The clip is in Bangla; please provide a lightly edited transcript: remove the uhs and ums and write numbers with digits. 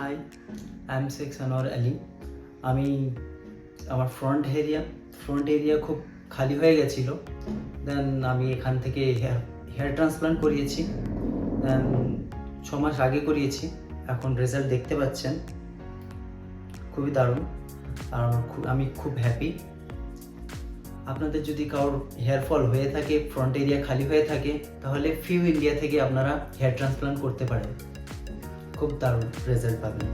High, I am Sheikh Sanowar Ali. আমি আমার ফ্রন্ট এরিয়া খুব খালি হয়ে গেছিলো। দেন আমি এখান থেকে হেয়ার ট্রান্সপ্লান্ট করিয়েছি। দেন 6 মাস আগে করিয়েছি। এখন রেজাল্ট দেখতে পাচ্ছেন, খুবই দারুণ। আর আমি খুব হ্যাপি। আপনাদের যদি কারোর হেয়ার ফল হয়ে থাকে, ফ্রন্ট এরিয়া খালি হয়ে থাকে, তাহলে ফিউ ইন্ডিয়া থেকে আপনারা হেয়ার ট্রান্সপ্লান্ট করতে পারেন। খুব দারুণ রেজাল্ট পাবেন।